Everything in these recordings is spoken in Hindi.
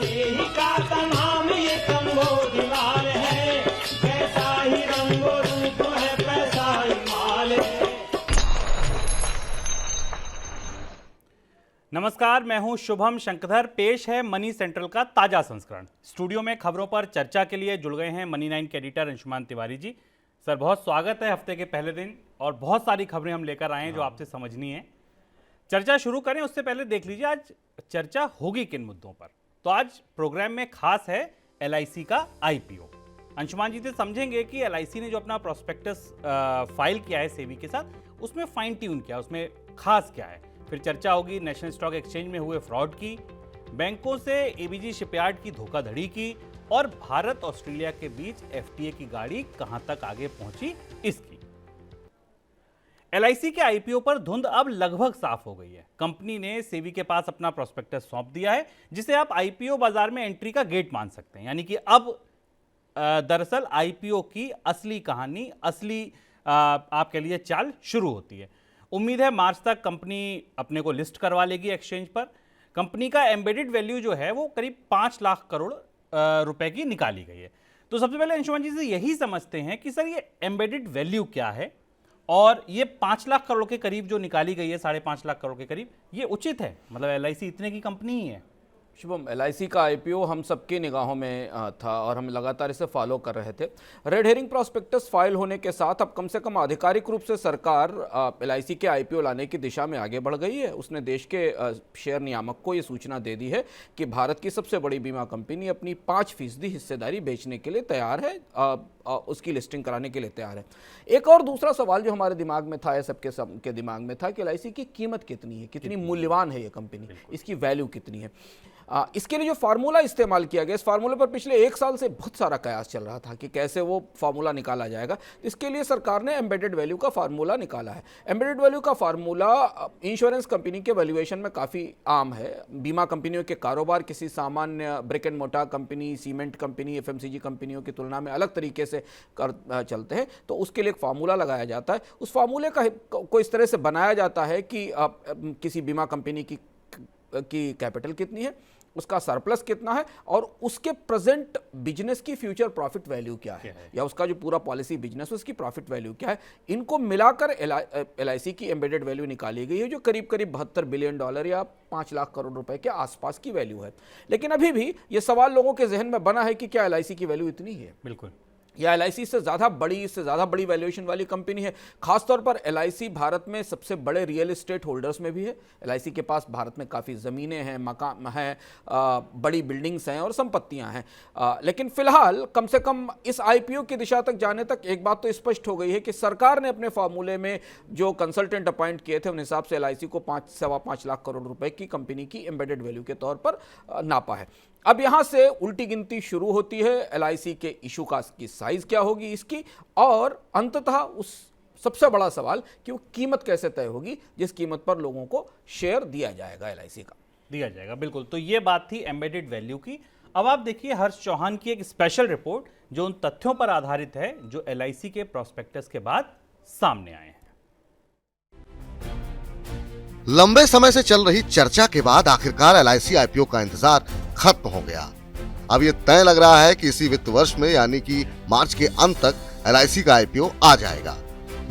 ही का तमाम ये संबोधि माल है, पैसा ही रंगो रूप है, पैसा ही माल है। नमस्कार, मैं हूं शुभम शंकरधर। पेश है मनी सेंट्रल का ताजा संस्करण। स्टूडियो में खबरों पर चर्चा के लिए जुड़ गए हैं मनी 9 के एडिटर अंशुमान तिवारी जी। सर, बहुत स्वागत है हफ्ते के पहले दिन, और बहुत सारी खबरें हम लेकर आए हैं जो आपसे समझनी है। चर्चा शुरू करें उससे पहले देख लीजिए आज चर्चा होगी किन मुद्दों पर। तो आज प्रोग्राम में खास है LIC का IPO। अंशुमान जी से समझेंगे कि LIC ने जो अपना प्रोस्पेक्टस फाइल किया है सेबी के साथ, उसमें फाइन ट्यून किया, उसमें खास क्या है। फिर चर्चा होगी नेशनल स्टॉक एक्सचेंज में हुए फ्रॉड की, बैंकों से ABG शिपयार्ड की धोखाधड़ी की, और भारत ऑस्ट्रेलिया के बीच FTA की गाड़ी कहां तक आगे पहुंची इसकी। LIC के IPO पर धुंध अब लगभग साफ हो गई है। कंपनी ने सेबी के पास अपना प्रोस्पेक्टस सौंप दिया है, जिसे आप IPO बाजार में एंट्री का गेट मान सकते हैं। यानी कि अब दरअसल IPO की असली कहानी, असली आप कह लीजिए चाल शुरू होती है। उम्मीद है मार्च तक कंपनी अपने को लिस्ट करवा लेगी एक्सचेंज पर। कंपनी का एम्बेडेड वैल्यू जो है वो करीब 5 लाख करोड़ रुपए की निकाली गई है। तो सबसे पहले अंशुमान जी से यही समझते हैं कि सर ये एम्बेडेड वैल्यू क्या है, और ये 5 लाख करोड़ के करीब जो निकाली गई है, 5.5 लाख करोड़ के करीब, ये उचित है? मतलब LIC इतने की कंपनी ही है? शुभम, LIC का IPO हम सबकी निगाहों में था और हम लगातार इसे फॉलो कर रहे थे। रेड हेरिंग प्रॉस्पेक्टस फाइल होने के साथ अब कम से कम आधिकारिक रूप से सरकार LIC के IPO लाने की दिशा में आगे बढ़ गई है। उसने देश के शेयर नियामक को ये सूचना दे दी है कि भारत की सबसे बड़ी बीमा कंपनी अपनी 5% हिस्सेदारी बेचने के लिए तैयार है, उसकी लिस्टिंग कराने के लिए तैयार है। एक और दूसरा सवाल जो हमारे दिमाग में था, सबके दिमाग में था कि LIC की कीमत कितनी है, कितनी मूल्यवान है ये कंपनी, इसकी वैल्यू कितनी है। इसके लिए जो फार्मूला इस्तेमाल किया गया, इस फार्मूले पर पिछले 1 साल से बहुत सारा कयास चल रहा था कि कैसे वो फार्मूला निकाला जाएगा। इसके लिए सरकार ने एम्बेडेड वैल्यू का फार्मूला निकाला है। एम्बेडेड वैल्यू का फार्मूला इंश्योरेंस कंपनी के वैल्यूएशन में काफ़ी आम है। बीमा कंपनियों के कारोबार किसी सामान्य brick and mortar company, cement company, FMCG कंपनियों की तुलना में अलग तरीके से चलते हैं, तो उसके लिए एक फार्मूला लगाया जाता है। उस फार्मूले को इस तरह से बनाया जाता है कि किसी बीमा कंपनी की कैपिटल कितनी है, उसका सरप्लस कितना है, और उसके प्रेजेंट बिजनेस की फ्यूचर प्रॉफिट वैल्यू क्या है, या उसका जो पूरा पॉलिसी बिजनेस है उसकी प्रॉफिट वैल्यू क्या है। इनको मिलाकर LIC की एम्बेडेड वैल्यू निकाली गई है, जो करीब करीब $72 बिलियन या 5 लाख करोड़ रुपए के आसपास की वैल्यू है। लेकिन अभी भी ये सवाल लोगों के जहन में बना है कि क्या LIC की वैल्यू इतनी है, बिल्कुल, या LIC से ज़्यादा बड़ी वैल्यूएशन वाली कंपनी है। खासतौर पर LIC भारत में सबसे बड़े रियल एस्टेट होल्डर्स में भी है। LIC के पास भारत में काफ़ी ज़मीनें हैं, मकान हैं, बड़ी बिल्डिंग्स हैं और संपत्तियां हैं। लेकिन फिलहाल कम से कम इस IPO की दिशा तक जाने तक एक बात तो स्पष्ट हो गई है कि सरकार ने अपने फार्मूले में जो कंसल्टेंट अपॉइंट किए थे, उन हिसाब से LIC को 5.25 लाख करोड़ रुपए की कंपनी की एम्बेडेड वैल्यू के तौर पर नापा है। अब यहां से उल्टी गिनती शुरू होती है। LIC के इशू की साइज क्या होगी इसकी, और अंततः उस सबसे बड़ा सवाल कि वो कीमत कैसे तय होगी जिस कीमत पर लोगों को शेयर दिया जाएगा, LIC का दिया जाएगा। बिल्कुल, तो ये बात थी एम्बेडेड वैल्यू की। अब आप देखिए हर्ष चौहान की एक स्पेशल रिपोर्ट जो उन तथ्यों पर आधारित है जो LIC के प्रोस्पेक्टस के बाद सामने आए हैं। लंबे समय से चल रही चर्चा के बाद आखिरकार LIC IPO का इंतजार खत्म हो गया। अब ये तय लग रहा है कि इसी वित्त वर्ष में यानी कि मार्च के अंत तक LIC का IPO आ जाएगा।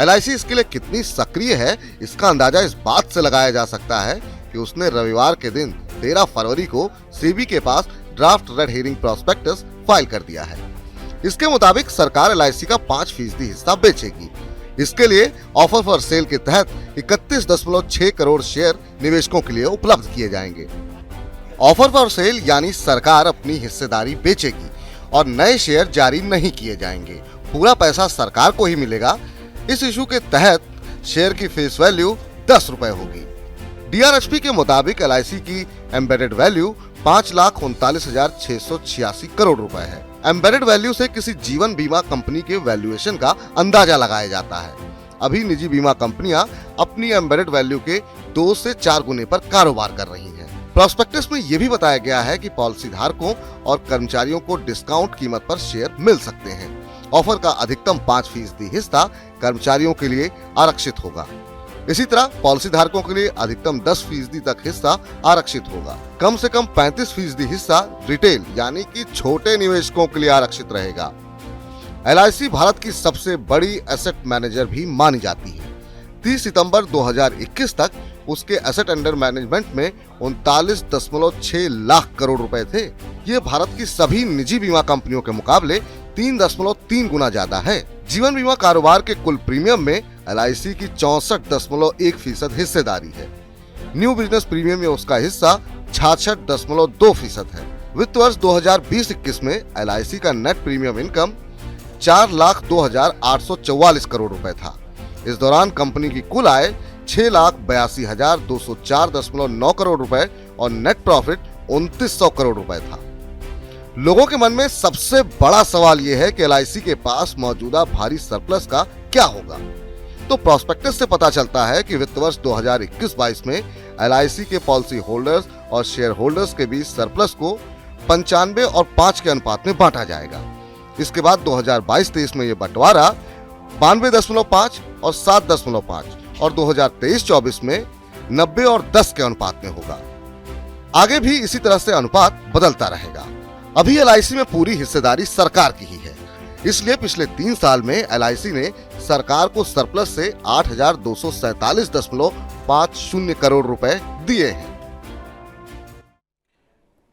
LIC इसके लिए कितनी सक्रिय है, इसका अंदाजा इस बात से लगाया जा सकता है कि उसने रविवार के दिन 13 फरवरी को सेबी के पास draft red herring prospectus file कर दिया है। इसके मुताबिक सरकार LIC का 5% हिस्सा बेचेगी। इसके लिए ऑफर फॉर सेल के तहत 31.6 करोड़ शेयर निवेशकों के लिए उपलब्ध किए जाएंगे। ऑफर फॉर सेल यानी सरकार अपनी हिस्सेदारी बेचेगी और नए शेयर जारी नहीं किए जाएंगे। पूरा पैसा सरकार को ही मिलेगा। इस इशू के तहत शेयर की फेस वैल्यू 10 रुपए होगी। DRHP के मुताबिक LIC की एम्बेडेड वैल्यू 5,39,686 करोड़ रुपए है। एम्बेडेड वैल्यू से किसी जीवन बीमा कंपनी के वैल्यूएशन का अंदाजा लगाया जाता है। अभी निजी बीमा कंपनियां अपनी एम्बेडेड वैल्यू के 2 से 4 गुने पर कारोबार कर रही हैं। प्रॉस्पेक्टस में यह भी बताया गया है कि पॉलिसी धारकों और कर्मचारियों को डिस्काउंट कीमत पर शेयर मिल सकते हैं। ऑफर का अधिकतम 5% हिस्सा कर्मचारियों के लिए आरक्षित होगा। इसी तरह पॉलिसी धारकों के लिए अधिकतम 10% तक हिस्सा आरक्षित होगा। कम से कम 35% हिस्सा रिटेल यानी कि छोटे निवेशकों के लिए आरक्षित रहेगा। LIC भारत की सबसे बड़ी एसेट मैनेजर भी मानी जाती है। 30 सितंबर 2021 तक उसके एसेट अंडर मैनेजमेंट में 39.6 लाख करोड़ रुपए थे। ये भारत की सभी निजी बीमा कंपनियों के मुकाबले 3.3 गुना ज्यादा है। जीवन बीमा कारोबार के कुल प्रीमियम में LIC की 64.1% हिस्सेदारी है। न्यू बिजनेस प्रीमियम में उसका हिस्सा 66.2% है। वित्त वर्ष 2020-21 में LIC का नेट प्रीमियम इनकम 4,02,844 करोड़ रुपए था। इस दौरान कंपनी की कुल आय 6,82,204.9 करोड़ रुपए और नेट प्रॉफिट 2,900 करोड़ रुपए था। लोगों के मन में सबसे बड़ा सवाल यह है कि LIC के पास मौजूदा भारी सरप्लस का क्या होगा। तो प्रॉस्पेक्टस से पता चलता है कि वित्त वर्ष 2021-22 में LIC के पॉलिसी होल्डर्स और शेयर होल्डर्स के बीच सरप्लस को 95 और 5 के अनुपात में बांटा जाएगा। इसके बाद 2022-23 में यह बंटवारा 92.5 और 7.5 और 2023-24 में 90 और 10 के अनुपात में होगा। आगे भी इसी तरह से अनुपात बदलता रहेगा। अभी LIC में पूरी हिस्सेदारी सरकार की ही है, इसलिए पिछले 3 साल में LIC ने सरकार को सरप्लस से 8,247.50 करोड़ रुपए दिए हैं।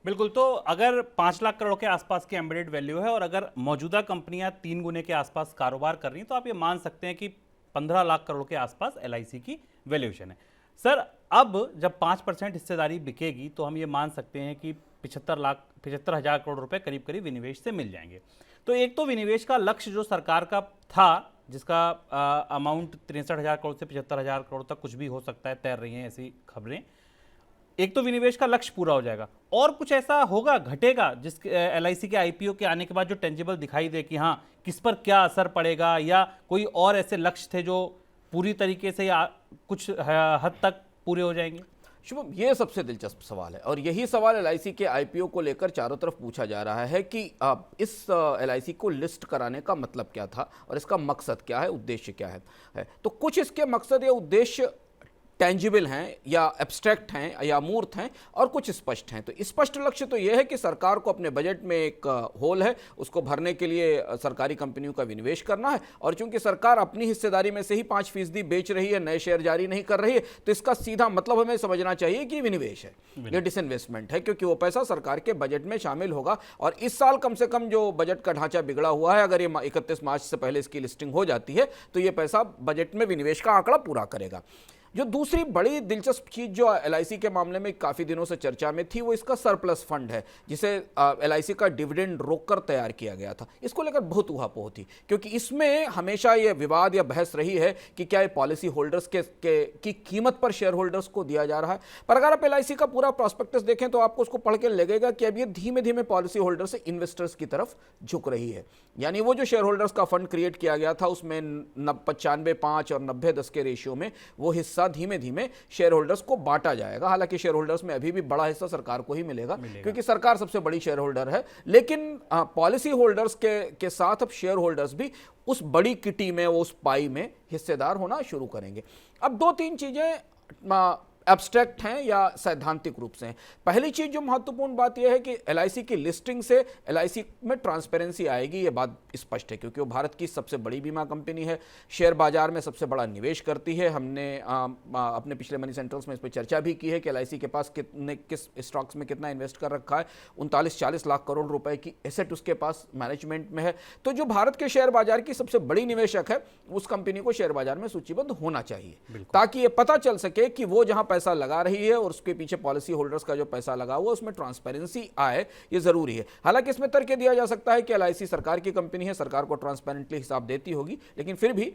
बिल्कुल, तो अगर 5 लाख करोड़ के आसपास की एम्बेडेड वैल्यू है और अगर मौजूदा कंपनियां 3 गुने के आसपास कारोबार कर रही हैं, तो आप ये मान सकते हैं कि 15 लाख करोड़ के आसपास LIC की वैल्यूएशन है। सर, अब जब 5% हिस्सेदारी बिकेगी तो हम ये मान सकते हैं कि 75,000 करोड़ रुपए करीब करीब विनिवेश से मिल जाएंगे। तो एक तो विनिवेश का लक्ष्य जो सरकार का था, जिसका अमाउंट 63,000 करोड़ से 75,000 करोड़ तक कुछ भी हो सकता है, तैर रही हैं ऐसी खबरें। एक तो विनिवेश का लक्ष्य पूरा हो जाएगा, और कुछ ऐसा होगा, घटेगा जिसके LIC के IPO के आने के बाद जो टेंजिबल दिखाई दे कि हाँ किस पर क्या असर पड़ेगा, या कोई और ऐसे लक्ष्य थे जो पूरी तरीके से या कुछ हद तक पूरे हो जाएंगे? शुभम, ये सबसे दिलचस्प सवाल है और यही सवाल LIC के IPO को लेकर चारों तरफ पूछा जा रहा है कि इस LIC को लिस्ट कराने का मतलब क्या था और इसका मकसद क्या है, उद्देश्य क्या है। तो कुछ इसके मकसद या उद्देश्य टेंजिबल हैं या एब्स्ट्रैक्ट हैं या मूर्त हैं, और कुछ स्पष्ट हैं। तो स्पष्ट लक्ष्य तो यह है कि सरकार को अपने बजट में एक होल है, उसको भरने के लिए सरकारी कंपनियों का विनिवेश करना है, और चूंकि सरकार अपनी हिस्सेदारी में से ही 5% बेच रही है, नए शेयर जारी नहीं कर रही है, तो इसका सीधा मतलब हमें समझना चाहिए कि विनिवेश है, ये डिसइन्वेस्टमेंट है, क्योंकि वो पैसा सरकार के बजट में शामिल होगा। और इस साल कम से कम जो बजट का ढांचा बिगड़ा हुआ है, अगर ये 31 मार्च से पहले इसकी लिस्टिंग हो जाती है तो ये पैसा बजट में विनिवेश का आंकड़ा पूरा करेगा। जो दूसरी बड़ी दिलचस्प चीज जो LIC के मामले में काफी दिनों से चर्चा में थी, वो इसका सरप्लस फंड है, जिसे LIC का डिविडेंड रोककर तैयार किया गया था। इसको लेकर बहुत ऊहापोह थी, क्योंकि इसमें हमेशा ये विवाद या बहस रही है कि क्या ये पॉलिसी होल्डर्स की कीमत पर शेयर होल्डर्स को दिया जा रहा है। पर अगर आप LIC का पूरा प्रॉस्पेक्टस देखें तो आपको उसको पढ़ के लगेगा कि अब ये धीमे धीमे पॉलिसी होल्डर से इन्वेस्टर्स की तरफ झुक रही है। यानी वो जो शेयर होल्डर्स का फंड क्रिएट किया गया था, उसमें 95-5 और 90-10 के रेशियो में वो हिस्सा धीमे धीमे शेयर होल्डर्स को बांटा जाएगा। हालांकि शेयर होल्डर्स में अभी भी बड़ा हिस्सा सरकार को ही मिलेगा, क्योंकि सरकार सबसे बड़ी शेयर होल्डर है, लेकिन पॉलिसी होल्डर्स के साथ अब शेयर होल्डर्स भी उस बड़ी किटी में, उस पाई में हिस्सेदार होना शुरू करेंगे। अब 2-3 चीजें एब्स्ट्रैक्ट हैं या सैद्धांतिक रूप से हैं। पहली चीज जो महत्वपूर्ण बात यह है कि LIC की लिस्टिंग से LIC में ट्रांसपेरेंसी आएगी, ये बात स्पष्ट है, क्योंकि वो भारत की सबसे बड़ी बीमा कंपनी है, शेयर बाजार में सबसे बड़ा निवेश करती है। हमने अपने पिछले मनी सेंट्रल्स में इस पर चर्चा भी की है कि LIC के पास किस स्टॉक्स में कितना इन्वेस्ट कर रखा है। 39-40 लाख करोड़ रुपए की एसेट उसके पास मैनेजमेंट में है। तो जो भारत के शेयर बाजार की सबसे बड़ी निवेशक है, उस कंपनी को शेयर बाजार में सूचीबद्ध होना चाहिए, ताकि ये पता चल सके कि वो जहां पैसा लगा रही है और उसके पीछे पॉलिसी होल्डर्स का जो पैसा लगा हुआ, उसमें ट्रांसपेरेंसी आए, ये जरूरी है। हालांकि इसमें तर्क दिया जा सकता है कि LIC सरकार की कंपनी है, सरकार को ट्रांसपेरेंटली हिसाब देती होगी, लेकिन फिर भी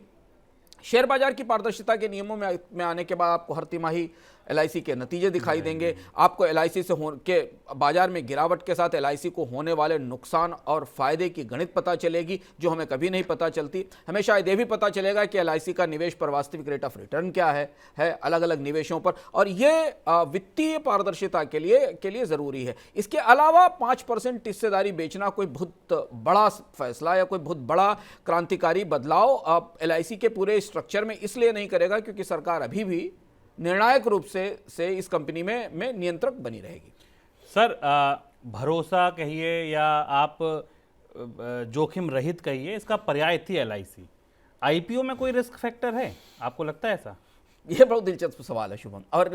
शेयर बाजार की पारदर्शिता के नियमों में आने के बाद आपको हर तिमाही LIC के नतीजे दिखाई देंगे, आपको LIC से के बाजार में गिरावट के साथ LIC को होने वाले नुकसान और फायदे की गणित पता चलेगी, जो हमें कभी नहीं पता चलती। हमें शायद ये भी पता चलेगा कि LIC का निवेश पर वास्तविक रेट ऑफ रिटर्न क्या है अलग अलग निवेशों पर, और ये वित्तीय पारदर्शिता के लिए जरूरी है। इसके अलावा 5% हिस्सेदारी बेचना कोई बहुत बड़ा फैसला या कोई बहुत बड़ा क्रांतिकारी बदलाव LIC के पूरे स्ट्रक्चर में इसलिए नहीं करेगा क्योंकि सरकार अभी भी निर्णायक रूप से इस कंपनी में नियंत्रक बनी रहेगी। सर, भरोसा कहिए या आप जोखिम रहित कहिए, इसका पर्याय थी LIC। IPO में कोई रिस्क फैक्टर है, आपको लगता है ऐसा? ये बहुत दिलचस्प सवाल है शुभम। और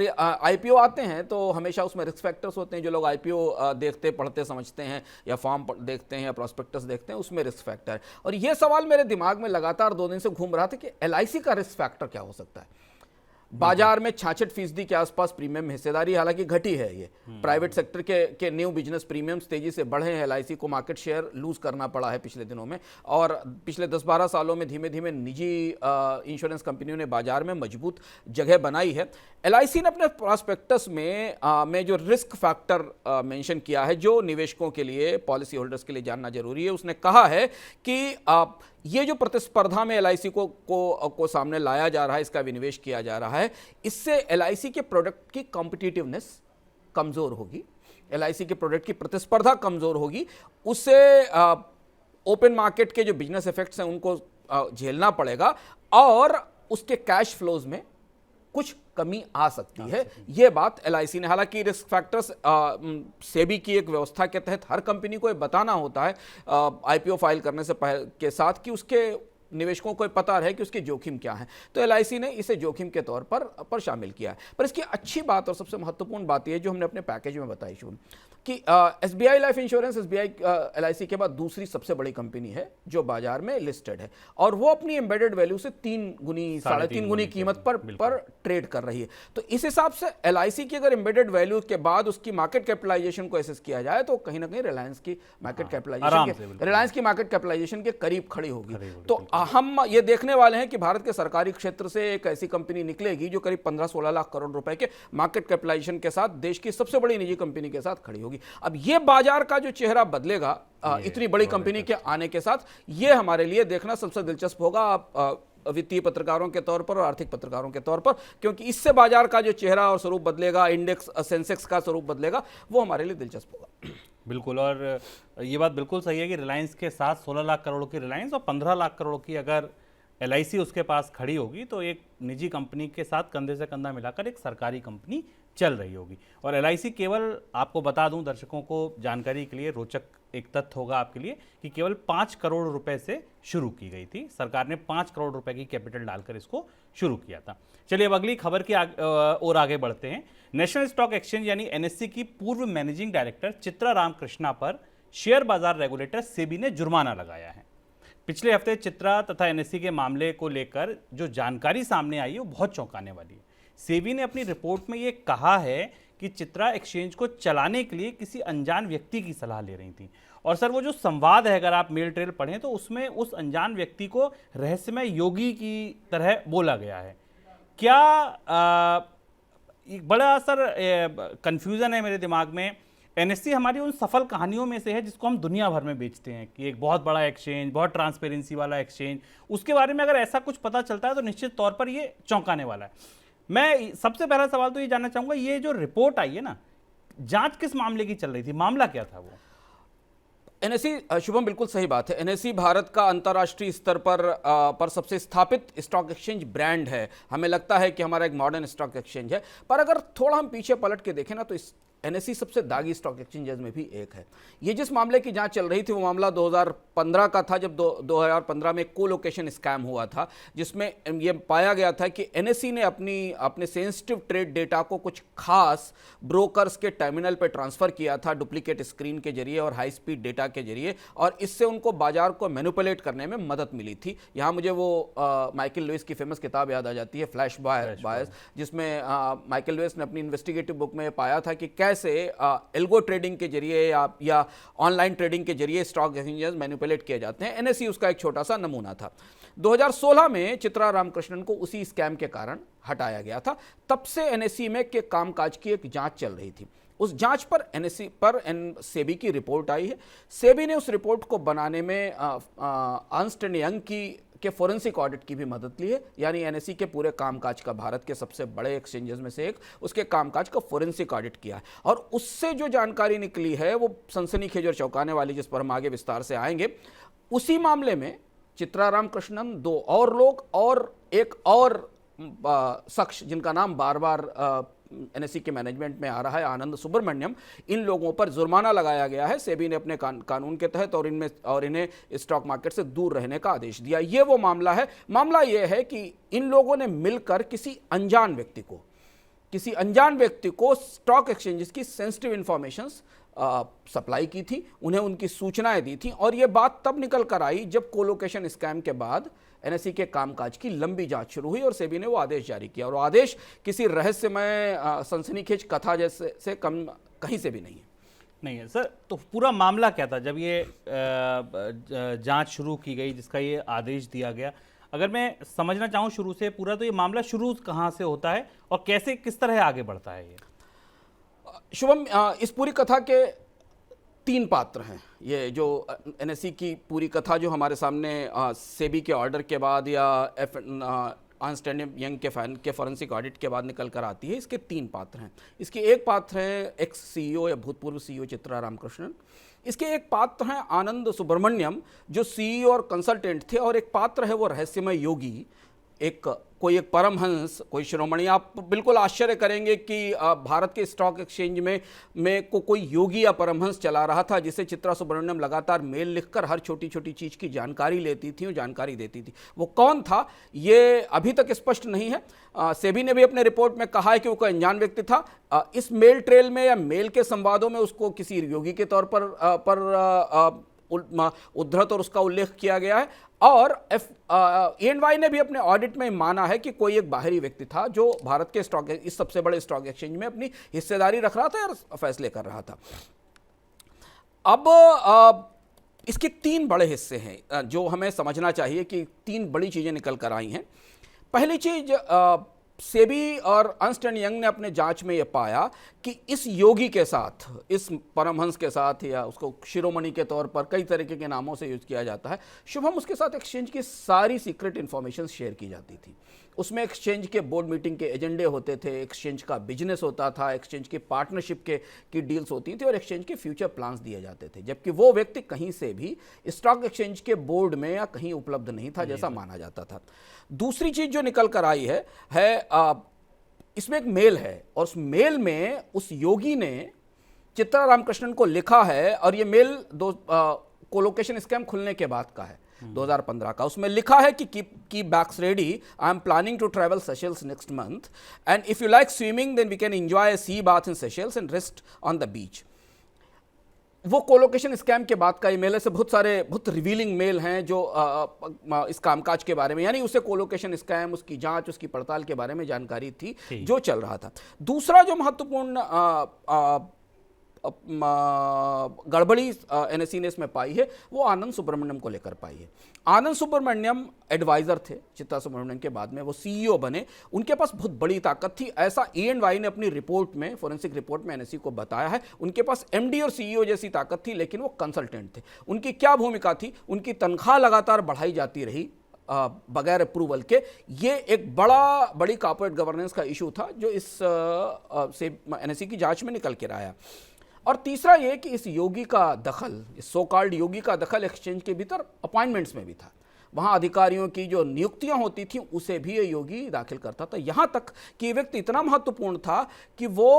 IPO आते हैं तो हमेशा उसमें रिस्क फैक्टर्स होते हैं। जो लोग IPO देखते, पढ़ते, समझते हैं या फॉर्म देखते हैं या प्रॉस्पेक्टस देखते हैं, उसमें रिस्क फैक्टर है। और ये सवाल मेरे दिमाग में लगातार 2 दिन से घूम रहा था कि LIC का रिस्क फैक्टर क्या हो सकता है। बाजार में 66% के आसपास प्रीमियम हिस्सेदारी हालांकि घटी है। ये प्राइवेट सेक्टर के न्यू बिजनेस प्रीमियम्स तेजी से बढ़े हैं। LIC को मार्केट शेयर लूज करना पड़ा है पिछले दिनों में, और पिछले 10-12 सालों में धीमे धीमे निजी इंश्योरेंस कंपनियों ने बाजार में मजबूत जगह बनाई है। LIC ने अपने प्रॉस्पेक्टस में जो रिस्क फैक्टर मेंशन किया है, जो निवेशकों के लिए, पॉलिसी होल्डर्स के लिए जानना जरूरी है, उसने कहा है कि ये जो प्रतिस्पर्धा में LIC को सामने लाया जा रहा है, इसका विनिवेश किया जा रहा है, इससे LIC के प्रोडक्ट की कॉम्पिटिटिवनेस कमजोर होगी, LIC के प्रोडक्ट की प्रतिस्पर्धा कमजोर होगी, उससे ओपन मार्केट के जो बिजनेस इफेक्ट्स हैं उनको झेलना पड़ेगा, और उसके कैश फ्लोज में कुछ कमी आ सकती है। यह बात LIC ने, हालांकि रिस्क फैक्टर्स सेबी की एक व्यवस्था के तहत हर कंपनी को बताना होता है IPO फाइल करने से पहले के साथ, कि उसके निवेशकों को पता रहे कि उसके जोखिम क्या है। तो LIC ने इसे जोखिम के तौर पर शामिल किया है। पर इसकी अच्छी बात और सबसे महत्वपूर्ण बात यह जो हमने अपने पैकेज में बताई शुरू कि SBI life insurance SBI LIC के बाद दूसरी सबसे बड़ी कंपनी है जो बाजार में लिस्टेड है, और वो अपनी एम्बेडेड वैल्यू से 3 गुनी 3.5 गुनी कीमत पर ट्रेड कर रही है। तो इस हिसाब से LIC की अगर एम्बेडेड वैल्यू के बाद उसकी मार्केट कैपिटलाइजेशन को एसेस किया जाए तो कहीं ना कहीं रिलायंस की मार्केट कैपिटलाइजेशन के करीब खड़ी होगी। तो हम ये देखने वाले हैं कि भारत के सरकारी क्षेत्र से एक ऐसी कंपनी निकलेगी जो करीब 15-16 लाख करोड़ रुपए के मार्केट कैपिटलाइजेशन के साथ देश की सबसे बड़ी निजी कंपनी के साथ खड़ी होगी। अब ये बाजार का जो चेहरा बदलेगा इतनी बड़ी कंपनी के आने के साथ, ये हमारे लिए देखना सबसे दिलचस्प होगा वित्तीय पत्रकारों के तौर पर और आर्थिक पत्रकारों के तौर पर, क्योंकि इससे बाजार का जो चेहरा और स्वरूप बदलेगा, इंडेक्स सेंसेक्स का स्वरूप बदलेगा, वो हमारे लिए दिलचस्प होगा। बिल्कुल, और ये बात बिल्कुल सही है कि रिलायंस के साथ 16 लाख करोड़ की रिलायंस और 15 लाख करोड़ की अगर LIC उसके पास खड़ी होगी तो एक निजी कंपनी के साथ कंधे से कंधा मिलाकर एक सरकारी कंपनी चल रही होगी। और LIC केवल, आपको बता दूं दर्शकों को जानकारी के लिए, रोचक एक तथ्य होगा आपके लिए कि केवल 5 करोड़ रुपए से शुरू की गई थी। सरकार ने 5 करोड़ रुपए की कैपिटल डालकर इसको शुरू किया था। चलिए अब अगली खबर की ओर आगे बढ़ते हैं। नेशनल स्टॉक एक्सचेंज यानी NSE की पूर्व मैनेजिंग डायरेक्टर चित्रा रामकृष्णा पर शेयर बाजार रेगुलेटर सेबी ने जुर्माना लगाया है। पिछले हफ्ते चित्रा तथा NSE के मामले को लेकर जो जानकारी सामने आई है वो बहुत चौंकाने वाली है। सेबी ने अपनी रिपोर्ट में ये कहा है कि चित्रा एक्सचेंज को चलाने के लिए किसी अनजान व्यक्ति की सलाह ले रही थी। और सर, वो जो संवाद है, अगर आप मेल ट्रेल पढ़ें तो उसमें उस अनजान व्यक्ति को रहस्यमय योगी की तरह बोला गया है। क्या एक बड़ा सर कंफ्यूजन है मेरे दिमाग में। NSE हमारी उन सफल कहानियों में से है जिसको हम दुनिया भर में बेचते हैं कि एक बहुत बड़ा एक्सचेंज, बहुत ट्रांसपेरेंसी वाला एक्सचेंज, उसके बारे में अगर ऐसा कुछ पता चलता है तो निश्चित तौर पर ये चौंकाने वाला है। मैं सबसे पहला सवाल तो ये जानना चाहूंगा, ये जो रिपोर्ट आई है ना, जांच किस मामले की चल रही थी, मामला क्या था वो? NSE, शुभम बिल्कुल सही बात है। NSE भारत का अंतर्राष्ट्रीय स्तर पर सबसे स्थापित स्टॉक एक्सचेंज ब्रांड है। हमें लगता है कि हमारा एक मॉडर्न स्टॉक एक्सचेंज है, पर अगर थोड़ा हम पीछे पलट के देखें ना तो NSE सबसे दागी स्टॉक एक्सचेंजेस में भी एक है। ये जिस मामले की जांच चल रही थी वो मामला 2015 का था, जब 2015 में कोलोकेशन स्कैम हुआ था, जिसमें ये पाया गया था कि NSE ने अपने सेंसिटिव ट्रेड डेटा को कुछ खास ब्रोकर्स के टर्मिनल पे ट्रांसफर किया था डुप्लीकेट स्क्रीन के जरिए और हाई स्पीड डेटा के जरिए, और इससे उनको बाजार को मैनिपुलेट करने में मदद मिली थी। यहाँ मुझे वो माइकल लुइस की फेमस किताब याद आ जाती है, फ्लैश बायस, जिसमें माइकल लुइस ने अपनी इन्वेस्टिगेटिव बुक में पाया था कि कैसे एल्गो ट्रेडिंग के जरिए या ऑनलाइन ट्रेडिंग के जरिए स्टॉक एक्सचेंजेस मैनिपुलेट किए जाते हैं। एनएसई उसका एक छोटा सा नमूना था। 2016 में चित्रा रामकृष्णन को उसी स्कैम के कारण हटाया गया था। तब से एनएसई में के कामकाज की एक जांच चल रही थी। उस जांच पर एनएसई पर सेबी की रिपोर्ट आई है। सेबी ने उस रिपोर्ट को बनाने में अर्न्स्ट एंड यंग के फोरेंसिक ऑडिट की भी मदद ली है। यानी एनएसई के पूरे कामकाज का, भारत के सबसे बड़े एक्सचेंजेस में से एक, उसके कामकाज का फोरेंसिक ऑडिट किया है। और उससे जो जानकारी निकली है वो सनसनीखेज और चौंकाने वाली, जिस पर हम आगे विस्तार से आएंगे। उसी मामले में चित्रा रामकृष्णन, 2 और लोग और एक और शख्स जिनका नाम बार बार एनएसई के मैनेजमेंट में आ रहा है, आनंद सुब्रमण्यम, इन लोगों पर जुर्माना लगाया गया है सेबी ने अपने कानून के तहत, और इन्हें स्टॉक मार्केट से दूर रहने का आदेश दिया। ये वो मामला है। मामला ये है कि इन लोगों ने मिलकर किसी अनजान व्यक्ति को स्टॉक एक्सचेंजेस की सेंसिटिव इंफॉर्मेशंस सप्लाई की थी, उन्हें उनकी सूचनाएं दी थी। और यह बात तब निकल कर आई जब कोलोकेशन स्कैम के बाद एनएसई के कामकाज की लंबी जांच शुरू हुई और सेबी ने वो आदेश जारी किया। और वो आदेश किसी रहस्यमय सनसनीखेज कथा जैसे से कम कहीं से भी नहीं है। सर, तो पूरा मामला क्या था जब ये जांच शुरू की गई, जिसका ये आदेश दिया गया? अगर मैं समझना चाहूँ शुरू से पूरा, तो ये मामला शुरू कहाँ से होता है और कैसे, किस तरह आगे बढ़ता है ये? शुभम, इस पूरी कथा के 3 पात्र हैं। ये जो एनएसई की पूरी कथा जो हमारे सामने सेबी के ऑर्डर के बाद या अर्न्स्ट एंड यंग के फॉरेंसिक ऑडिट के बाद निकल कर आती है, इसके 3 पात्र हैं। इसके एक पात्र है एक्स सीईओ या भूतपूर्व सीईओ चित्रा रामकृष्णन। इसके एक पात्र हैं आनंद सुब्रमण्यम, जो सीईओ और कंसल्टेंट थे। और एक पात्र है वो रहस्यमय योगी, कोई एक परमहंस, कोई शिरोमणि। आप बिल्कुल आश्चर्य करेंगे कि भारत के स्टॉक एक्सचेंज में कोई योगी या परमहंस चला रहा था, जिसे चित्रा सुब्रमण्यम लगातार मेल लिखकर हर छोटी छोटी चीज़ की जानकारी लेती थी और जानकारी देती थी। वो कौन था ये अभी तक स्पष्ट नहीं है। सेबी ने भी अपने रिपोर्ट में कहा है कि वो कोई अनजान व्यक्ति था। इस मेल ट्रेल में या मेल के संवादों में उसको किसी योगी के तौर पर उद्धृत और उसका उल्लेख किया गया है। और EY ने भी अपने ऑडिट में माना है कि कोई एक बाहरी व्यक्ति था जो भारत के इस सबसे बड़े स्टॉक एक्सचेंज में अपनी हिस्सेदारी रख रहा था और फैसले कर रहा था। अब इसके 3 बड़े हिस्से हैं जो हमें समझना चाहिए कि 3 बड़ी चीजें निकल कर आई हैं। पहली चीज, सेबी और अर्न्स्ट एंड यंग ने अपने जांच में यह पाया कि इस योगी के साथ, इस परमहंस के साथ, या उसको शिरोमणि के तौर पर कई तरीके के नामों से यूज किया जाता है, शुभम, उसके साथ एक्सचेंज की सारी सीक्रेट इंफॉर्मेशन शेयर की जाती थी। उसमें एक्सचेंज के बोर्ड मीटिंग के एजेंडे होते थे, एक्सचेंज का बिजनेस होता था, एक्सचेंज की पार्टनरशिप की डील्स होती थी और एक्सचेंज के फ्यूचर प्लान्स दिए जाते थे। जबकि वो व्यक्ति कहीं से भी स्टॉक एक्सचेंज के बोर्ड में या कहीं उपलब्ध नहीं था, जैसा माना जाता था। दूसरी चीज जो निकल कर आई है इसमें एक मेल है, और उस मेल में उस योगी ने चित्रा रामकृष्णन को लिखा है, और ये मेल कोलोकेशन स्कैम खुलने के बाद का है, 2015 का। उसमें लिखा है कि keep bags ready, I am planning to travel Seychelles next month, and if you like swimming then we can enjoy a sea bath in Seychelles and rest on the beach. वो कोलोकेशन स्कैम के बाद का ईमेल है। से बहुत रिवीलिंग मेल हैं जो इस कामकाज के बारे में, यानी उसे कोलोकेशन स्कैम, उसकी जांच, उसकी पड़ताल के बारे में जानकारी थी जो चल रहा था। दूसरा जो महत्वपूर्ण गड़बड़ी एनएसई ने इसमें पाई है वो आनंद सुब्रमण्यम को लेकर पाई है। आनंद सुब्रमण्यम एडवाइजर थे चित्रा सुब्रमण्यम के, बाद में वो सीईओ बने। उनके पास बहुत बड़ी ताकत थी, ऐसा EY ने अपनी रिपोर्ट में, फोरेंसिक रिपोर्ट में एनएसई को बताया है। उनके पास MD और CEO जैसी ताकत थी, लेकिन वो कंसल्टेंट थे। उनकी क्या भूमिका थी? उनकी तनख्वाह लगातार बढ़ाई जाती रही बगैर अप्रूवल के। ये एक बड़ी कॉर्पोरेट गवर्नेंस का इशू था जो इस एनएसई की जांच में निकल कर आया। और तीसरा ये कि इस योगी का दखल, इस सो कॉल्ड योगी का दखल एक्सचेंज के भीतर अपॉइंटमेंट्स में भी था। वहाँ अधिकारियों की जो नियुक्तियां होती थी उसे भी ये योगी दाखिल करता था। यहाँ तक कि व्यक्ति इतना महत्वपूर्ण था कि वो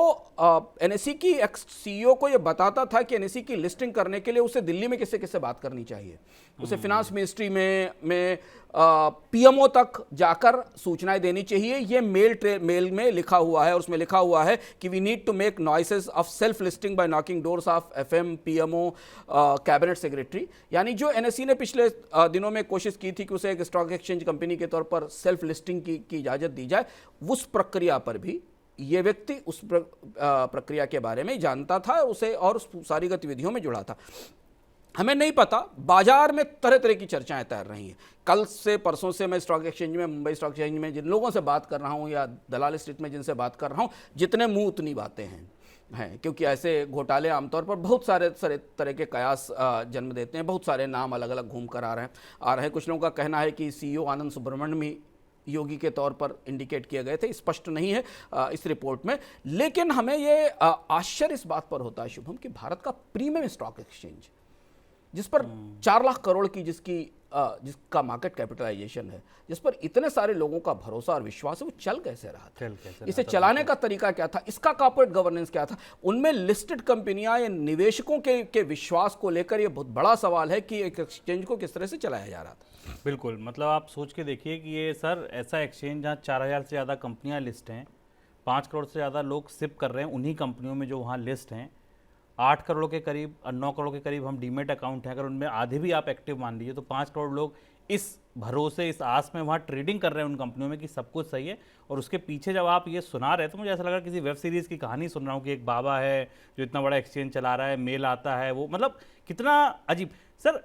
एनएसई की एक्स CEO को ये बताता था कि एनएसई की लिस्टिंग करने के लिए उसे दिल्ली में किससे किससे बात करनी चाहिए। उसे फिनांस मिनिस्ट्री में PMO तक जाकर सूचनाएं देनी चाहिए। ये मेल में लिखा हुआ है, और उसमें लिखा हुआ है कि we need to make noises of self listing by knocking doors of FM, PMO, cabinet secretary. यानी जो एनएसई ने पिछले दिनों में कोशिश की थी कि उसे एक स्टॉक एक्सचेंज कंपनी के तौर पर सेल्फ लिस्टिंग की इजाजत दी जाए, उस प्रक्रिया पर भी ये व्यक्ति उस प्रक्रिया के बारे में जानता था, उसे और उस सारी गतिविधियों में जुड़ा था। हमें नहीं पता, बाजार में तरह तरह की चर्चाएं तैर रही हैं। कल से परसों से मैं स्टॉक एक्सचेंज में, मुंबई स्टॉक एक्सचेंज में जिन लोगों से बात कर रहा हूं या दलाल स्ट्रीट में जिनसे बात कर रहा हूं, जितने मुंह उतनी बातें हैं, क्योंकि ऐसे घोटाले आमतौर पर बहुत सारे तरह के कयास जन्म देते हैं। बहुत सारे नाम अलग अलग घूम कर आ रहे हैं। कुछ लोगों का कहना है कि CEO आनंद सुब्रमण्यम भी योगी के तौर पर इंडिकेट किए गए थे, स्पष्ट नहीं है इस रिपोर्ट में। लेकिन हमें ये आश्चर्य इस बात पर होता है शुभम कि भारत का प्रीमियम स्टॉक एक्सचेंज, जिस पर 4 लाख करोड़ की जिसका मार्केट कैपिटलाइजेशन है, जिस पर इतने सारे लोगों का भरोसा और विश्वास है, वो चल कैसे रहा था? इसे चलाने का तरीका क्या था? इसका कॉर्पोरेट गवर्नेंस क्या था? उनमें लिस्टेड कंपनियां या निवेशकों के विश्वास को लेकर यह बहुत बड़ा सवाल है कि एक एक्सचेंज को किस तरह से चलाया जा रहा था। बिल्कुल, मतलब आप सोच के देखिए कि ये सर ऐसा एक्सचेंज जहाँ 4000 से ज़्यादा कंपनियाँ लिस्ट हैं, 5 करोड़ से ज़्यादा लोग सिप कर रहे हैं उन्हीं कंपनियों में जो वहाँ लिस्ट हैं, 8 करोड़ के करीब और 9 करोड़ के करीब हम डीमेट अकाउंट हैं, अगर उनमें आधे भी आप एक्टिव मान लीजिए तो 5 करोड़ लोग इस भरोसे, इस आस में वहाँ ट्रेडिंग कर रहे हैं उन कंपनियों में कि सब कुछ सही है। और उसके पीछे जब आप ये सुना रहे हैं तो मुझे ऐसा लगा किसी वेब सीरीज़ की कहानी सुन रहा हूँ कि एक बाबा है जो इतना बड़ा एक्सचेंज चला रहा है, मेल आता है, वो मतलब कितना अजीब। सर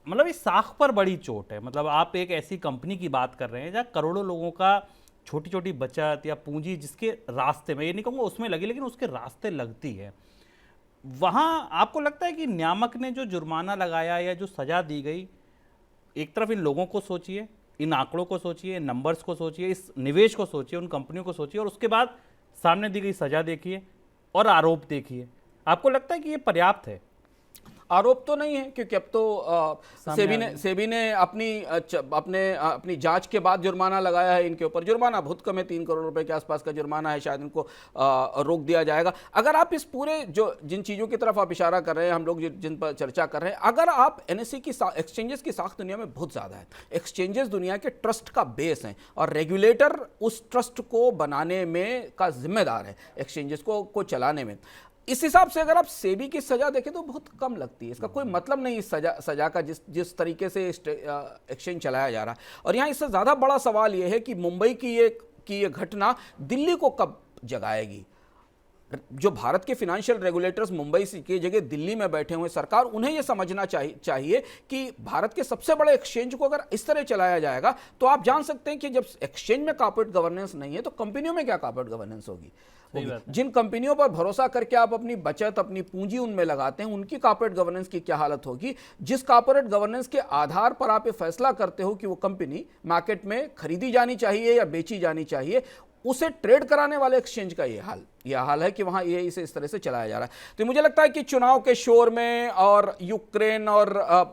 मतलब इस साख पर बड़ी चोट है। मतलब आप एक ऐसी कंपनी की बात कर रहे हैं जहाँ करोड़ों लोगों का छोटी छोटी बचत या पूंजी जिसके रास्ते में, ये नहीं कहूँगा उसमें लगी, लेकिन उसके रास्ते लगती है, वहाँ आपको लगता है कि नियामक ने जो जुर्माना लगाया या जो सज़ा दी गई, एक तरफ इन लोगों को सोचिए, इन आंकड़ों को सोचिए, नंबर्स को सोचिए, इस निवेश को सोचिए, उन कंपनियों को सोचिए, और उसके बाद सामने दी गई सज़ा देखिए और आरोप देखिए, आपको लगता है कि ये पर्याप्त है? आरोप तो नहीं है, क्योंकि अब तो सेबी ने अपनी जांच के बाद जुर्माना लगाया है इनके ऊपर। जुर्माना बहुत कम है, 3 करोड़ रुपए के आसपास का जुर्माना है, शायद इनको रोक दिया जाएगा। अगर आप इस पूरे जिन चीज़ों की तरफ आप इशारा कर रहे हैं, हम लोग जिन पर चर्चा कर रहे हैं, अगर आप NSE की एक्सचेंजेस की साख दुनिया में बहुत ज़्यादा है। एक्सचेंजेस दुनिया के ट्रस्ट का बेस हैं और रेगुलेटर उस ट्रस्ट को बनाने में का जिम्मेदार है, एक्सचेंजेस को चलाने में। इस हिसाब से अगर आप सेबी की सजा देखें तो बहुत कम लगती है। इसका कोई मतलब नहीं इस सजा का, जिस तरीके से एक्सचेंज चलाया जा रहा है। और यहाँ इससे ज़्यादा बड़ा सवाल यह है कि मुंबई की ये घटना दिल्ली को कब जगाएगी। जो भारत के फाइनेंशियल रेगुलेटर्स मुंबई की जगह दिल्ली में बैठे हुए, सरकार उन्हें यह समझना चाहिए कि भारत के सबसे बड़े एक्सचेंज को अगर इस तरह चलाया जाएगा तो आप जान सकते हैं कि जब एक्सचेंज में कॉर्पोरेट गवर्नेंस नहीं है तो कंपनियों में क्या कॉर्पोरेट गवर्नेंस होगी। जिन कंपनियों पर भरोसा करके आप अपनी बचत, अपनी पूंजी उनमें लगाते हैं, उनकी कॉर्पोरेट गवर्नेंस की क्या हालत होगी। जिस कॉर्पोरेट गवर्नेंस के आधार पर आप ये फैसला करते हो कि वो कंपनी मार्केट में खरीदी जानी चाहिए या बेची जानी चाहिए, उसे ट्रेड कराने वाले एक्सचेंज का यह हाल है कि वहां ये इसे इस तरह से चलाया जा रहा है। तो मुझे लगता है कि चुनाव के शोर में और यूक्रेन और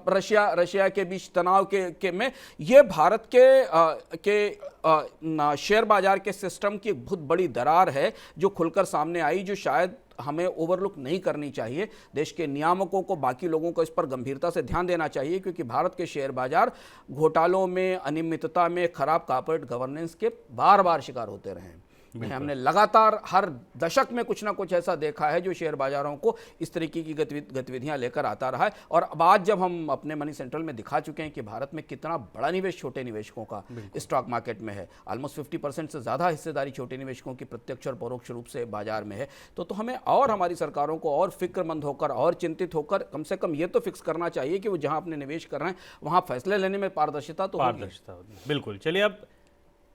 रशिया के बीच तनाव में ये भारत के शेयर बाजार के सिस्टम की एक बहुत बड़ी दरार है जो खुलकर सामने आई, जो शायद हमें ओवरलुक नहीं करनी चाहिए। देश के नियामकों को, बाकी लोगों को इस पर गंभीरता से ध्यान देना चाहिए, क्योंकि भारत के शेयर बाजार घोटालों में, अनियमितता में, खराब कॉर्पोरेट गवर्नेंस के बार बार शिकार होते रहे हैं। हमने लगातार हर दशक में कुछ ना कुछ ऐसा देखा है जो शेयर बाजारों को इस तरीके की गतिविधियां लेकर आता रहा है। और अब आज जब हम अपने मनी सेंट्रल में दिखा चुके हैं कि भारत में कितना बड़ा निवेश छोटे निवेशकों का स्टॉक मार्केट में है, ऑलमोस्ट 50% से ज़्यादा हिस्सेदारी छोटे निवेशकों की प्रत्यक्ष और परोक्ष रूप से बाजार में है, तो हमें और हमारी सरकारों को और फिक्रमंद होकर और चिंतित होकर कम से कम ये तो फिक्स करना चाहिए कि वो जहाँ अपने निवेश कर रहे हैं वहाँ फैसले लेने में पारदर्शिता तो होगी। बिल्कुल। चलिए अब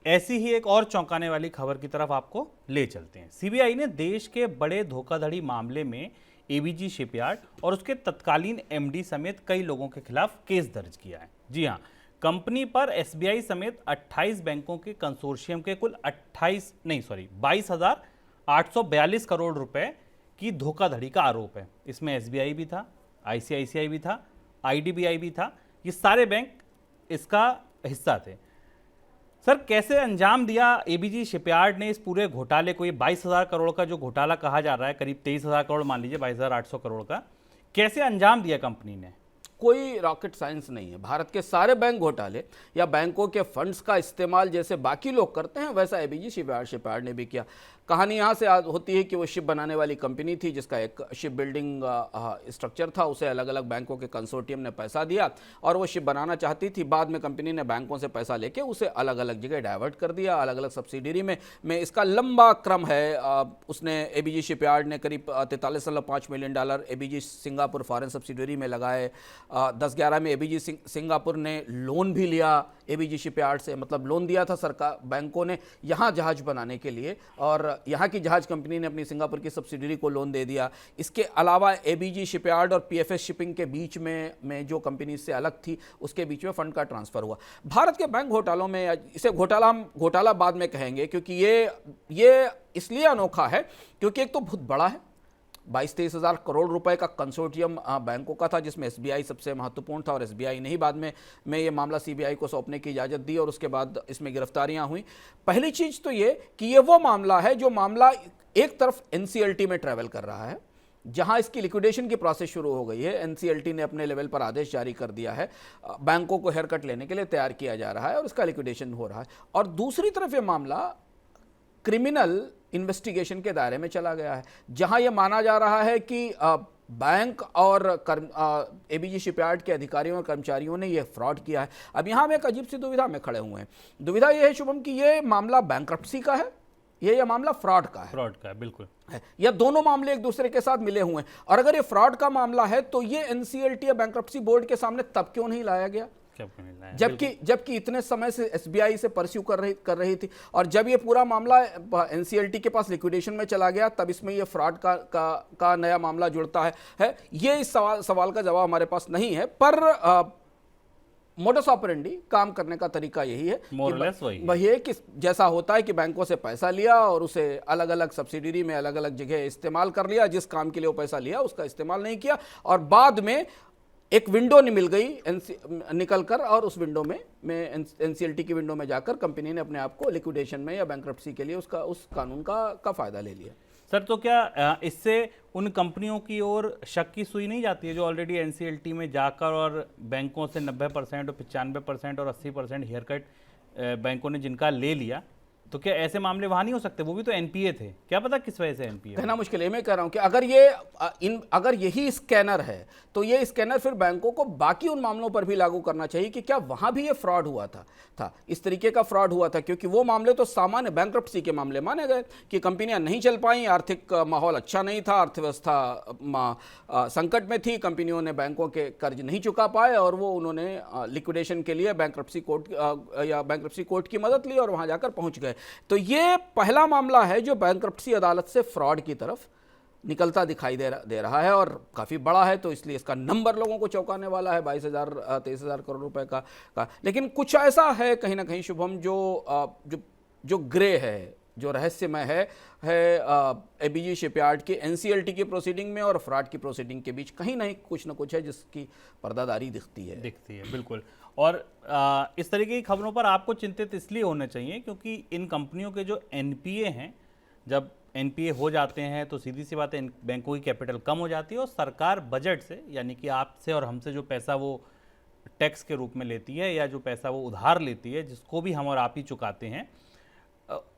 ऐसी ही एक और चौंकाने वाली खबर की तरफ आपको ले चलते हैं। सीबीआई ने देश के बड़े धोखाधड़ी मामले में एबीजी शिपयार्ड और उसके तत्कालीन एमडी समेत कई लोगों के खिलाफ केस दर्ज किया है। जी हां, कंपनी पर एसबीआई समेत 28 बैंकों के कंसोर्शियम के कुल 22,842 करोड़ रुपए की धोखाधड़ी का आरोप है। इसमें एसबीआई भी था, आईसीआईसीआई भी था, आईडीबीआई भी था। ये सारे बैंक इसका हिस्सा थे। सर, कैसे अंजाम दिया एबीजी शिपयार्ड ने इस पूरे घोटाले को? ये 22,000 करोड़ का जो घोटाला कहा जा रहा है, करीब 23,000 करोड़ मान लीजिए, 22,800 करोड़ का, कैसे अंजाम दिया कंपनी ने? कोई रॉकेट साइंस नहीं है। भारत के सारे बैंक घोटाले या बैंकों के फंड्स का इस्तेमाल जैसे बाकी लोग करते हैं, वैसा एबीजी शिपयार्ड ने भी किया। कहानी यहाँ से होती है कि वो शिप बनाने वाली कंपनी थी जिसका एक शिप बिल्डिंग स्ट्रक्चर था, उसे अलग अलग बैंकों के कंसोर्टियम ने पैसा दिया और वो शिप बनाना चाहती थी। बाद में कंपनी ने बैंकों से पैसा लेके उसे अलग अलग जगह डाइवर्ट कर दिया, अलग अलग सब्सिडरी में इसका लंबा क्रम है। उसने एबीजी शिपयार्ड ने करीब $43.5 million ABG Singapore foreign subsidiary में लगाए। 10-11 में एबीजी सिंगापुर ने लोन भी लिया एबीजी शिपयार्ड से, मतलब लोन दिया था सरकार बैंकों ने यहाँ जहाज बनाने के लिए, और यहाँ की जहाज कंपनी ने अपनी सिंगापुर की सब्सिडरी को लोन दे दिया। इसके अलावा एबीजी शिपयार्ड और पीएफएस शिपिंग के बीच में जो कंपनी से अलग थी उसके बीच में फंड का ट्रांसफर हुआ। भारत के बैंक घोटालों में, इसे घोटाला बाद में कहेंगे क्योंकि ये इसलिए अनोखा है क्योंकि एक तो बहुत बड़ा है, 22-23 हज़ार करोड़ रुपए का कंसोर्टियम बैंकों का था जिसमें एसबीआई सबसे महत्वपूर्ण था, और एसबीआई ने ही बाद में ये मामला सीबीआई को सौंपने की इजाज़त दी और उसके बाद इसमें गिरफ्तारियां हुई। पहली चीज़ तो ये कि ये वो मामला है जो मामला एक तरफ एनसीएलटी में ट्रैवल कर रहा है, जहां इसकी लिक्विडेशन की प्रोसेस शुरू हो गई है। एनसीएलटी ने अपने लेवल पर आदेश जारी कर दिया है, बैंकों को हेयर कट लेने के लिए तैयार किया जा रहा है और उसका लिक्विडेशन हो रहा है। और दूसरी तरफ ये मामला क्रिमिनल इन्वेस्टिगेशन के दायरे में चला गया है, जहां यह माना जा रहा है कि बैंक और एबीजी शिपयार्ड के अधिकारियों और कर्मचारियों ने यह फ्रॉड किया है। अब यहां हम एक अजीब सी दुविधा में खड़े हुए हैं। दुविधा यह है शुभम कि यह मामला बैंक्रप्सी का है, यह मामला फ्रॉड का है। फ्रॉड का है, बिल्कुल है। या दोनों मामले एक दूसरे के साथ मिले हुए हैं। और अगर ये फ्रॉड का मामला है तो ये एनसीएलटी या बैंक्रप्सी बोर्ड के सामने तब क्यों नहीं लाया गया, जबकि इतने समय से एसबीआई से परस्यू कर रही थी। और जब ये पूरा मामला एनसीएलटी के पास लिक्विडेशन में चला गया तब इसमें ये फ्रॉड का नया मामला जुड़ता है। ये इस सवाल का जवाब हमारे पास नहीं है, पर मोडस ऑपरेंडी काम करने का तरीका यही है, वही है कि जैसा होता है कि बैंकों से पैसा लिया और उसे अलग अलग सब्सिडरी में अलग अलग जगह इस्तेमाल कर लिया, जिस काम के लिए वो पैसा लिया उसका इस्तेमाल नहीं किया, और बाद में एक विंडो मिल गई निकलकर, और उस विंडो में एनसीएलटी की विंडो में जाकर कंपनी ने अपने आप को लिक्विडेशन में या बैंक्रप्सी के लिए उस कानून का फायदा ले लिया। सर, तो क्या इससे उन कंपनियों की ओर शक की सुई नहीं जाती है जो ऑलरेडी एनसीएलटी में जाकर और बैंकों से 90% और 95% और 80% हेयर कट बैंकों ने जिनका ले लिया, तो क्या ऐसे मामले वहां नहीं हो सकते? वो भी तो एनपीए थे, क्या पता किस वजह से एनपीए। कहना मुश्किल है। मैं कह रहा हूं कि अगर यही स्कैनर है तो ये स्कैनर फिर बैंकों को बाकी उन मामलों पर भी लागू करना चाहिए कि क्या वहां भी ये फ्रॉड हुआ था इस तरीके का फ्रॉड हुआ था, क्योंकि वो मामले तो सामान्य बैंक्रप्सी के मामले माने गए कि कंपनियां नहीं चल पाई, आर्थिक माहौल अच्छा नहीं था, अर्थव्यवस्था संकट में थी, कंपनियों ने बैंकों के कर्ज नहीं चुका पाए और वो उन्होंने लिक्विडेशन के लिए बैंक्रप्सी कोर्ट की मदद ली और वहां जाकर पहुंच गए। तो ये पहला मामला है जो बैंक्रप्सी अदालत से फ्रॉड की तरफ निकलता दिखाई दे रहा है और काफ़ी बड़ा है, तो इसलिए इसका नंबर लोगों को चौंकाने वाला है, 22,000-23,000 करोड़ रुपए का। लेकिन कुछ ऐसा है कहीं ना कहीं शुभम जो ग्रे है, जो रहस्यमय है एबीजी शिपयार्ड के एनसीएलटी की प्रोसीडिंग में और फ्रॉड की प्रोसीडिंग के बीच कहीं ना कुछ है जिसकी पर्दादारी दिखती है, बिल्कुल। और इस तरीके की खबरों पर आपको चिंतित इसलिए होना चाहिए क्योंकि इन कंपनियों के जो एनपीए हैं, जब एनपीए हो जाते हैं तो सीधी सी बात है बैंकों की कैपिटल कम हो जाती है और सरकार बजट से, यानी कि आपसे और हमसे जो पैसा वो टैक्स के रूप में लेती है या जो पैसा वो उधार लेती है, जिसको भी हम और आप ही चुकाते हैं,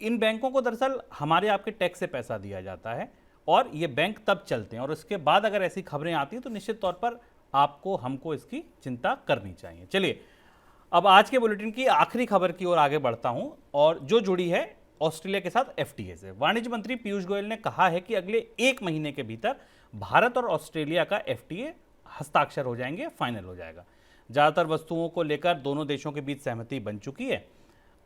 इन बैंकों को दरअसल हमारे आपके टैक्स से पैसा दिया जाता है और ये बैंक तब चलते हैं। और उसके बाद अगर ऐसी खबरें आती हैं तो निश्चित तौर पर आपको हमको इसकी चिंता करनी चाहिए। चलिए अब आज के बुलेटिन की आखिरी खबर की ओर आगे बढ़ता हूं और जो जुड़ी है ऑस्ट्रेलिया के साथ एफटीए से। वाणिज्य मंत्री पीयूष गोयल ने कहा है कि अगले 1 महीने के भीतर भारत और ऑस्ट्रेलिया का एफटीए हस्ताक्षर हो जाएंगे, फाइनल हो जाएगा। ज़्यादातर वस्तुओं को लेकर दोनों देशों के बीच सहमति बन चुकी है।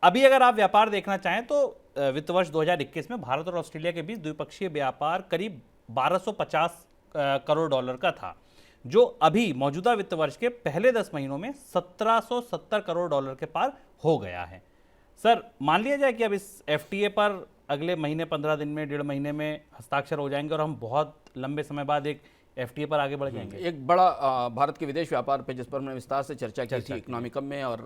अभी अगर आप व्यापार देखना चाहें तो वित्त वर्ष 2021 में भारत और ऑस्ट्रेलिया के बीच द्विपक्षीय व्यापार करीब 1250 करोड़ डॉलर का था, जो अभी मौजूदा वित्त वर्ष के पहले 10 महीनों में 1770 करोड़ डॉलर के पार हो गया है। सर, मान लिया जाए कि अब इस एफटीए पर अगले महीने 15 दिन में, 1.5 महीने में हस्ताक्षर हो जाएंगे और हम बहुत लंबे समय बाद एक एफटीए पर आगे बढ़ जाएंगे? एक बड़ा भारत के विदेश व्यापार पे जिस पर हमने विस्तार से चर्चा की थी इकोनॉमिकम में और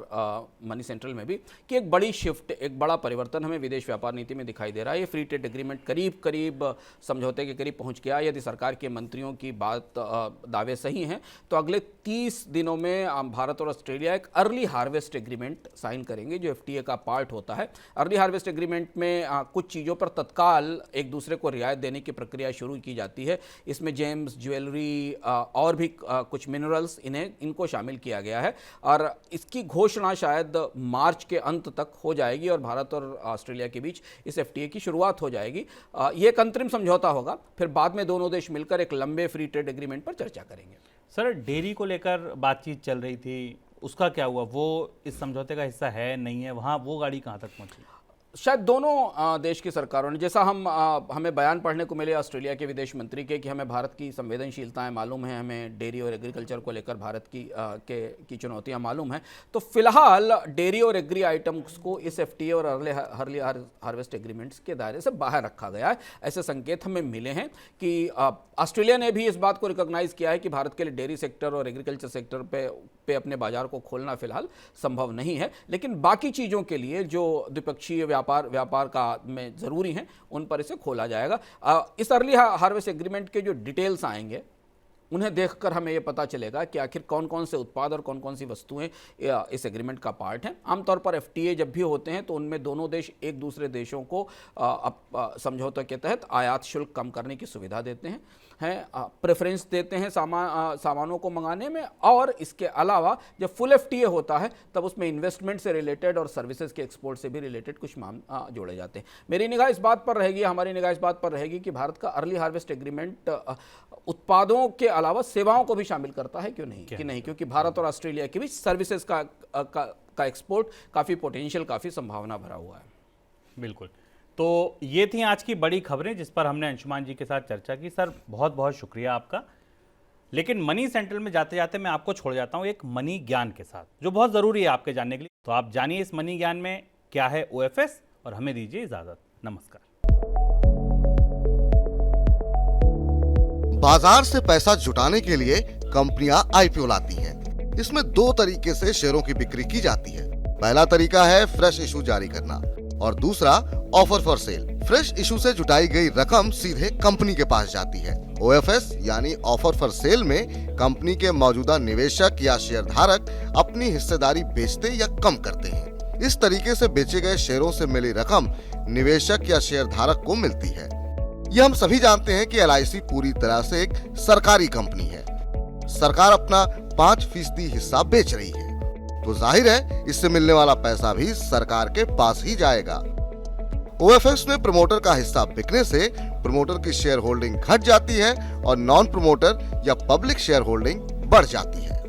मनी सेंट्रल में भी, कि एक बड़ी शिफ्ट, एक बड़ा परिवर्तन हमें विदेश व्यापार नीति में दिखाई दे रहा है। ये फ्री ट्रेड एग्रीमेंट करीब करीब समझौते के करीब पहुंच गया। यदि सरकार के मंत्रियों की बात दावे सही हैं तो अगले 30 दिनों में भारत और ऑस्ट्रेलिया एक अर्ली हार्वेस्ट एग्रीमेंट साइन करेंगे, जो एफटीए का पार्ट होता है। अर्ली हार्वेस्ट एग्रीमेंट में कुछ चीज़ों पर तत्काल एक दूसरे को रियायत देने की प्रक्रिया शुरू की जाती है। इसमें जेम्स, ज्वेलरी और भी कुछ मिनरल्स इनको शामिल किया गया है और इसकी घोषणा शायद मार्च के अंत तक हो जाएगी और भारत और ऑस्ट्रेलिया के बीच इस एफटीए की शुरुआत हो जाएगी। ये एक अंतरिम समझौता होगा, फिर बाद में दोनों देश मिलकर एक लंबे फ्री ट्रेड एग्रीमेंट पर चर्चा करेंगे। सर, डेयरी को लेकर बातचीत चल रही थी, उसका क्या हुआ? वो इस समझौते का हिस्सा है, नहीं है? वहाँ वो गाड़ी कहाँ तक पहुँची? शायद दोनों देश की सरकारों ने, जैसा हमें बयान पढ़ने को मिले ऑस्ट्रेलिया के विदेश मंत्री के, कि हमें भारत की संवेदनशीलताएं मालूम है, हमें डेयरी और एग्रीकल्चर को लेकर भारत की चुनौतियां मालूम है, तो फिलहाल डेयरी और एग्री आइटम्स को इस एफटीए और अर्ली हार्वेस्ट एग्रीमेंट्स के दायरे से बाहर रखा गया है। ऐसे संकेत हमें मिले हैं कि ऑस्ट्रेलिया ने भी इस बात को रिकॉग्नाइज किया है कि भारत के लिए डेयरी सेक्टर और एग्रीकल्चर सेक्टर पे अपने बाजार को खोलना फिलहाल संभव नहीं है, लेकिन बाकी चीज़ों के लिए जो द्विपक्षीय व्यापार का में ज़रूरी हैं उन पर इसे खोला जाएगा। इस अर्ली हार्वेस्ट एग्रीमेंट के जो डिटेल्स आएंगे उन्हें देखकर हमें ये पता चलेगा कि आखिर कौन कौन से उत्पाद और कौन कौन सी वस्तुएं इस एग्रीमेंट का पार्ट हैं। आमतौर पर एफटीए जब भी होते हैं तो उनमें दोनों देश एक दूसरे देशों को समझौते के तहत आयात शुल्क कम करने की सुविधा देते हैं, प्रेफरेंस देते हैं सामानों को मंगाने में, और इसके अलावा जब फुल एफटीए होता है तब उसमें इन्वेस्टमेंट से रिलेटेड और सर्विसेज के एक्सपोर्ट से भी रिलेटेड कुछ जोड़े जाते हैं। मेरी निगाह इस बात पर रहेगी, हमारी निगाह इस बात पर रहेगी कि भारत का अर्ली हार्वेस्ट एग्रीमेंट उत्पादों के अलावा सेवाओं को भी शामिल करता है, क्यों नहीं कि नहीं, क्योंकि भारत और ऑस्ट्रेलिया के बीच सर्विसेज का एक्सपोर्ट काफ़ी पोटेंशियल, काफ़ी संभावना भरा हुआ है। बिल्कुल। तो ये थी आज की बड़ी खबरें जिस पर हमने अंशुमान जी के साथ चर्चा की। सर, बहुत बहुत शुक्रिया आपका। लेकिन मनी सेंट्रल में जाते जाते मैं आपको छोड़ जाता हूँ एक मनी ज्ञान के साथ, जो बहुत ज़रूरी है आपके जानने के लिए। तो आप जानिए इस मनी ज्ञान में क्या है ओएफएस, और हमें दीजिए इजाज़त। नमस्कार। बाजार से पैसा जुटाने के लिए कंपनियां आईपीओ लाती हैं। इसमें दो तरीके से शेयरों की बिक्री की जाती है। पहला तरीका है फ्रेश इशू जारी करना और दूसरा offer for sale. Fresh issue से जुटाई गई रकम सीधे कंपनी के पास जाती है। ओएफएस यानी ऑफर फॉर सेल में कंपनी के मौजूदा निवेशक या शेयरधारक अपनी हिस्सेदारी बेचते या कम करते हैं। इस तरीके से बेचे गए शेयरों से मिली रकम निवेशक या शेयरधारक को मिलती है। ये हम सभी जानते हैं कि एलआईसी पूरी तरह से एक सरकारी कंपनी है। सरकार अपना 5% हिस्सा बेच रही है, तो जाहिर है इससे मिलने वाला पैसा भी सरकार के पास ही जाएगा। ओएफएस में प्रमोटर का हिस्सा बिकने से प्रमोटर की शेयर होल्डिंग घट जाती है और नॉन प्रमोटर या पब्लिक शेयर होल्डिंग बढ़ जाती है।